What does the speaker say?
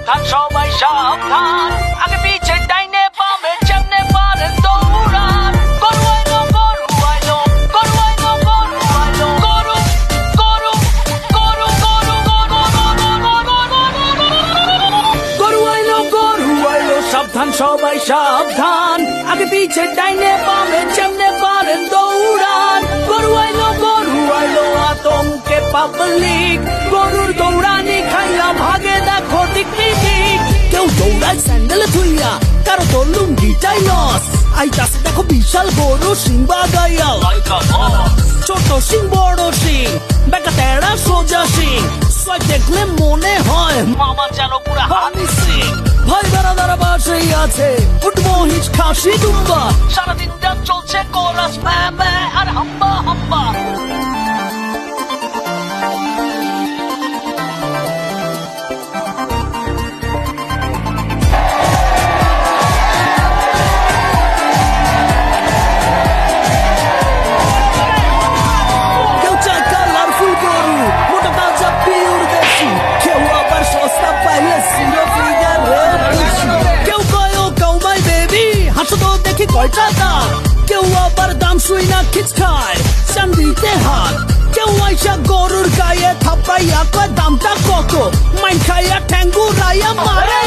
সাবধান সবাই সাবধান, আগে পিছে ডাইনে বামে যেমনে পারেন দৌড়ান। গরু আইলো গরু আইলো গরু আইলো গরু আইলো গরু গরু গরু গরু আইলো গরু আইলো, সাবধান সবাই সাবধান, আগে পিছে ডাইনে বামে যেমনে পারেন দৌড়ান। গরু আইলো আতঙ্কে পাবলিক, গরুর দৌড়ানি খাইয়া ভাগে দেখো দিক দিক। কেউ দৌড়ায় স্যান্ডেলে ধুইয়া, কারো তো লুঙ্গিটাই লস। আইতাছে দেখো বিশাল গরু সিং বাগাইয়া, ছোট সিং বড় সিং, বেকা তেড়া সোজা সিং। সোয়াগ দেখলে মনে হয় মামা যেন পুরা হানি সিং। ভাই বেড়াদারা বাসেই আছে, উঠবো হিচ খাসি দুম্বা, সারাদিনটা চলছে কোরাস ম্যা ম্যা আর হাম্বা হাম্বা। কয়টা দাম, কেউ আবার দাম শুই না খিচ খায় চান্দিতে হাত। কেউ আইসা গরুর গায়ে থাপাইয়া কয় দামটা কত, মাইন খাইয়া ঠ্যাঙ্গুরাইয়া মারে